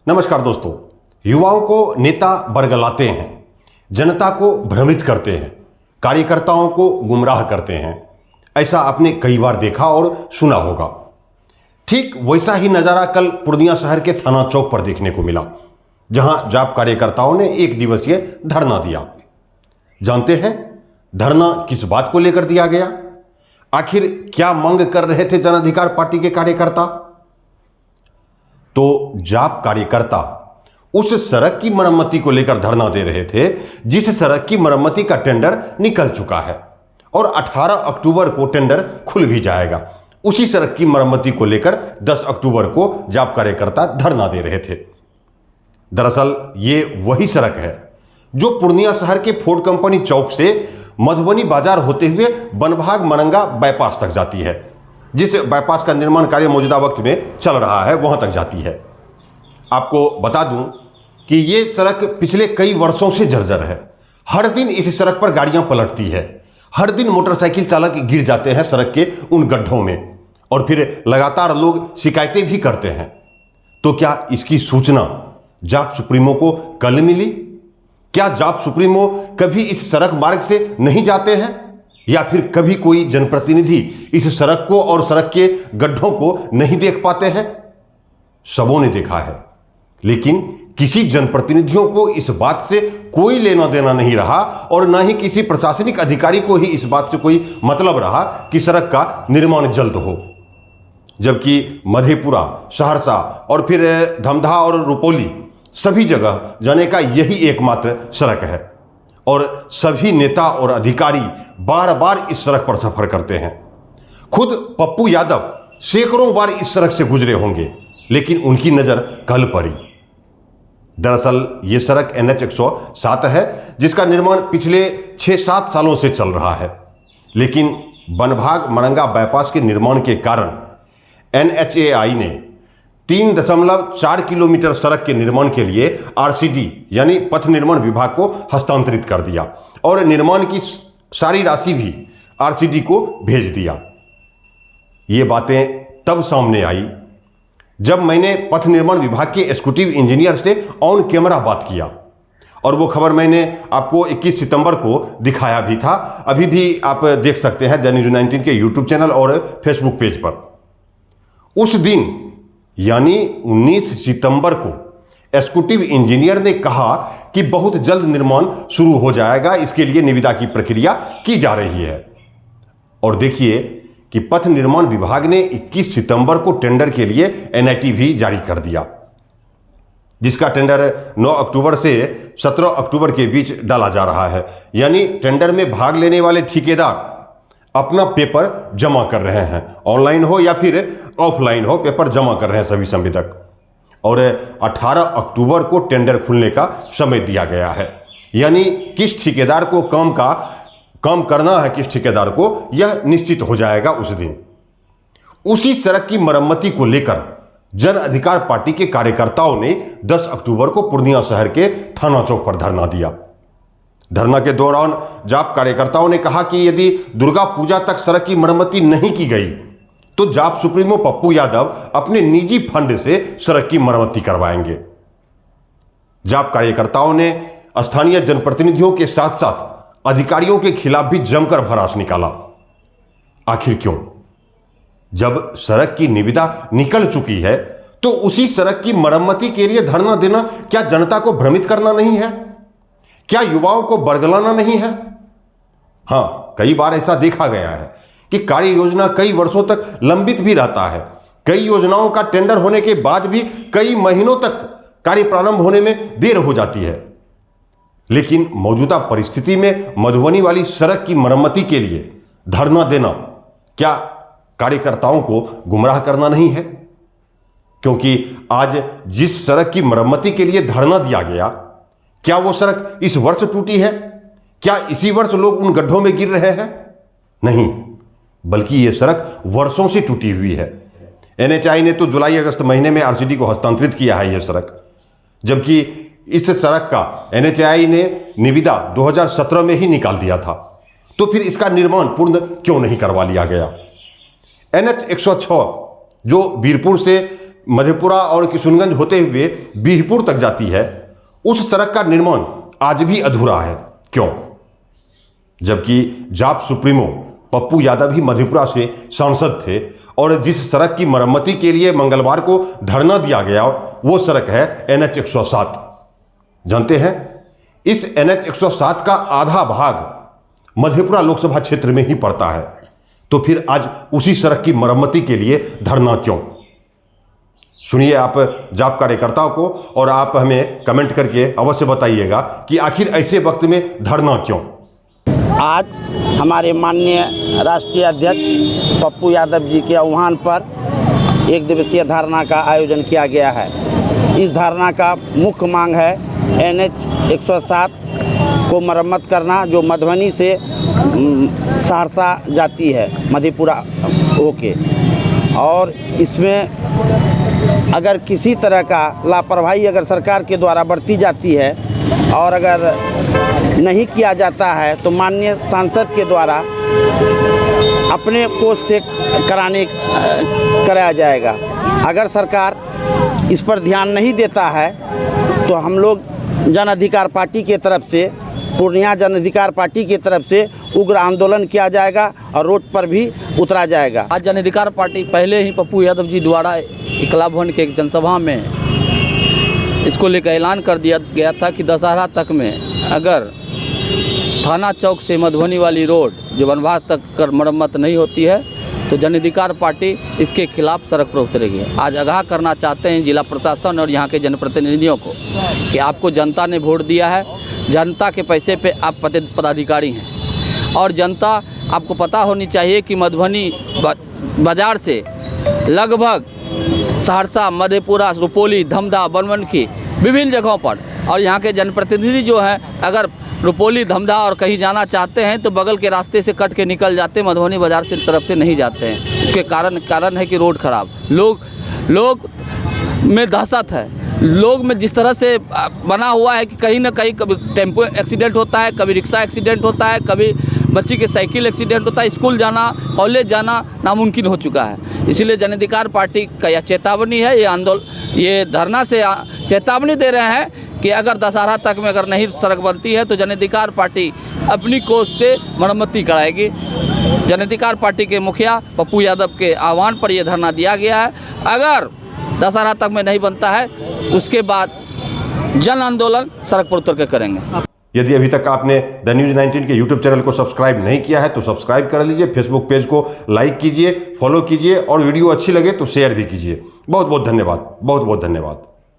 नमस्कार दोस्तों। युवाओं को नेता बरगलाते हैं, जनता को भ्रमित करते हैं, कार्यकर्ताओं को गुमराह करते हैं। ऐसा आपने कई बार देखा और सुना होगा। ठीक वैसा ही नज़ारा कल पूर्णिया शहर के थाना चौक पर देखने को मिला, जहां जाप कार्यकर्ताओं ने एक दिवसीय धरना दिया। जानते हैं धरना किस बात को लेकर दिया गया? आखिर क्या मांग कर रहे थे जन अधिकार पार्टी के कार्यकर्ता? तो जाप कार्यकर्ता उस सड़क की मरम्मती को लेकर धरना दे रहे थे जिस सड़क की मरम्मती का टेंडर निकल चुका है और 18 अक्टूबर को टेंडर खुल भी जाएगा। उसी सड़क की मरम्मती को लेकर 10 अक्टूबर को जाप कार्यकर्ता धरना दे रहे थे। दरअसल ये वही सड़क है जो पूर्णिया शहर के फोर्ड कंपनी चौक से मधुबनी बाजार होते हुए बनभाग मरंगा बाईपास तक जाती है। जिस बाईपास का निर्माण कार्य मौजूदा वक्त में चल रहा है वहां तक जाती है। आपको बता दूं कि ये सड़क पिछले कई वर्षों से जर्जर है। हर दिन इस सड़क पर गाड़ियां पलटती है, हर दिन मोटरसाइकिल चालक गिर जाते हैं सड़क के उन गड्ढों में, और फिर लगातार लोग शिकायतें भी करते हैं। तो क्या इसकी सूचना जाप सुप्रीमो को कल मिली? क्या जाप सुप्रीमो कभी इस सड़क मार्ग से नहीं जाते हैं, या फिर कभी कोई जनप्रतिनिधि इस सड़क को और सड़क के गड्ढों को नहीं देख पाते हैं? सबों ने देखा है, लेकिन किसी जनप्रतिनिधियों को इस बात से कोई लेना देना नहीं रहा और ना ही किसी प्रशासनिक अधिकारी को ही इस बात से कोई मतलब रहा कि सड़क का निर्माण जल्द हो। जबकि मधेपुरा, सहरसा और फिर धमधा और रुपौली सभी जगह जाने का यही एकमात्र सड़क है और सभी नेता और अधिकारी बार बार इस सड़क पर सफर करते हैं। खुद पप्पू यादव सैकड़ों बार इस सड़क से गुजरे होंगे, लेकिन उनकी नजर कल पड़ी। दरअसल ये सड़क NH 107 है जिसका निर्माण पिछले 6-7 सालों से चल रहा है, लेकिन बनभाग मरंगा बाईपास के निर्माण के कारण NHAI ने 3.4 किलोमीटर सड़क के निर्माण के लिए RCD यानी पथ निर्माण विभाग को हस्तांतरित कर दिया और निर्माण की सारी राशि भी RCD को भेज दिया। ये बातें तब सामने आई जब मैंने पथ निर्माण विभाग के एग्जीक्यूटिव इंजीनियर से ऑन कैमरा बात किया, और वो खबर मैंने आपको 21 सितंबर को दिखाया भी था। अभी भी आप देख सकते हैं द न्यूज 19 के यूट्यूब चैनल और फेसबुक पेज पर। उस दिन यानी 19 सितंबर को एग्जीक्यूटिव इंजीनियर ने कहा कि बहुत जल्द निर्माण शुरू हो जाएगा, इसके लिए निविदा की प्रक्रिया की जा रही है। और देखिए कि पथ निर्माण विभाग ने 21 सितंबर को टेंडर के लिए NIT भी जारी कर दिया, जिसका टेंडर 9 अक्टूबर से 17 अक्टूबर के बीच डाला जा रहा है। यानी टेंडर में भाग लेने वाले ठेकेदार अपना पेपर जमा कर रहे हैं, ऑनलाइन हो या फिर ऑफलाइन हो, पेपर जमा कर रहे हैं सभी संविदक। और 18 अक्टूबर को टेंडर खुलने का समय दिया गया है। यानी किस ठेकेदार को काम करना है, किस ठेकेदार को, यह निश्चित हो जाएगा उस दिन। उसी सड़क की मरम्मती को लेकर जन अधिकार पार्टी के कार्यकर्ताओं ने 10 अक्टूबर को पूर्णिया शहर के थाना चौक पर धरना दिया। धरना के दौरान जाप कार्यकर्ताओं ने कहा कि यदि दुर्गा पूजा तक सड़क की मरम्मती नहीं की गई तो जाप सुप्रीमो पप्पू यादव अपने निजी फंड से सड़क की मरम्मती करवाएंगे। जाप कार्यकर्ताओं ने स्थानीय जनप्रतिनिधियों के साथ साथ अधिकारियों के खिलाफ भी जमकर भड़ास निकाला। आखिर क्यों? जब सड़क की निविदा निकल चुकी है तो उसी सड़क की मरम्मती के लिए धरना देना क्या जनता को भ्रमित करना नहीं है? क्या युवाओं को बरगलाना नहीं है? हां, कई बार ऐसा देखा गया है कि कार्य योजना कई वर्षों तक लंबित भी रहता है। कई योजनाओं का टेंडर होने के बाद भी कई महीनों तक कार्य प्रारंभ होने में देर हो जाती है। लेकिन मौजूदा परिस्थिति में मधुबनी वाली सड़क की मरम्मती के लिए धरना देना क्या कार्यकर्ताओं को गुमराह करना नहीं है? क्योंकि आज जिस सड़क की मरम्मती के लिए धरना दिया गया, क्या वो सड़क इस वर्ष टूटी है? क्या इसी वर्ष लोग उन गड्ढों में गिर रहे हैं? नहीं, बल्कि ये सड़क वर्षों से टूटी हुई है। NHAI ने तो जुलाई अगस्त महीने में RCD को हस्तांतरित किया है ये सड़क, जबकि इस सड़क का NHAI ने निविदा 2017 में ही निकाल दिया था। तो फिर इसका निर्माण पूर्ण क्यों नहीं करवा लिया गया? NH 106 जो बीरपुर से मधेपुरा और किशुनगंज होते हुए बीहपुर तक जाती है, उस सड़क का निर्माण आज भी अधूरा है। क्यों? जबकि जाप सुप्रीमो पप्पू यादव ही मधेपुरा से सांसद थे और जिस सड़क की मरम्मती के लिए मंगलवार को धरना दिया गया वो सड़क है NH 107। जानते हैं, इस NH 107 का आधा भाग मधेपुरा लोकसभा क्षेत्र में ही पड़ता है। तो फिर आज उसी सड़क की मरम्मती के लिए धरना क्यों? सुनिए आप जाप कार्यकर्ताओं को, और आप हमें कमेंट करके अवश्य बताइएगा कि आखिर ऐसे वक्त में धरना क्यों। आज हमारे माननीय राष्ट्रीय अध्यक्ष पप्पू यादव जी के आह्वान पर एक दिवसीय धरना का आयोजन किया गया है। इस धरना का मुख्य मांग है NH 107 को मरम्मत करना, जो मधुबनी से सहरसा जाती है मधेपुरा होके। और इसमें अगर किसी तरह का लापरवाही अगर सरकार के द्वारा बरती जाती है और अगर नहीं किया जाता है तो माननीय सांसद के द्वारा अपने कोष से कराया जाएगा। अगर सरकार इस पर ध्यान नहीं देता है तो हम लोग जन अधिकार पार्टी के तरफ से, पूर्णिया जन अधिकार पार्टी की तरफ से उग्र आंदोलन किया जाएगा और रोड पर भी उतरा जाएगा। आज जन अधिकार पार्टी पहले ही पप्पू यादव जी द्वारा इकला भवन के एक जनसभा में इसको लेकर ऐलान कर दिया गया था कि दशहरा तक में अगर थाना चौक से मधुबनी वाली रोड जो वनभाग तक कर मरम्मत नहीं होती है तो जन अधिकार पार्टी इसके खिलाफ सड़क पर उतरेगी। आज आगाह करना चाहते हैं जिला प्रशासन और यहाँ के जनप्रतिनिधियों को कि आपको जनता ने वोट दिया है, जनता के पैसे पे आप पदाधिकारी हैं और जनता आपको पता होनी चाहिए कि मधुबनी बाज़ार से लगभग सहरसा, मधेपुरा, रुपौली, धमधा, बनमनखी विभिन्न जगहों पर, और यहाँ के जनप्रतिनिधि जो हैं अगर रुपौली, धमधा और कहीं जाना चाहते हैं तो बगल के रास्ते से कट के निकल जाते हैं, मधुबनी बाज़ार से तरफ से नहीं जाते हैं। उसके कारण है कि रोड ख़राब, लोग में दहशत है, लोग में जिस तरह से बना हुआ है कि कहीं ना कहीं कभी टेम्पो एक्सीडेंट होता है, कभी रिक्शा एक्सीडेंट होता है, कभी बच्ची के साइकिल एक्सीडेंट होता है, स्कूल जाना, कॉलेज जाना नामुमकिन हो चुका है। इसीलिए जन अधिकार पार्टी का यह चेतावनी है, ये धरना से चेतावनी दे रहे हैं कि अगर दशहरा तक में अगर नहीं सड़क बनती है तो जन अधिकार पार्टी अपनी कोष से मरम्मती कराएगी। जन अधिकार पार्टी के मुखिया पप्पू यादव के आह्वान पर यह धरना दिया गया है। अगर दशहरा तक में नहीं बनता है उसके बाद जन आंदोलन सड़क पर उतर कर करेंगे। यदि अभी तक आपने द न्यूज़ 19 के यूट्यूब चैनल को सब्सक्राइब नहीं किया है तो सब्सक्राइब कर लीजिए, फेसबुक पेज को लाइक कीजिए, फॉलो कीजिए और वीडियो अच्छी लगे तो शेयर भी कीजिए। बहुत बहुत धन्यवाद, बहुत बहुत धन्यवाद।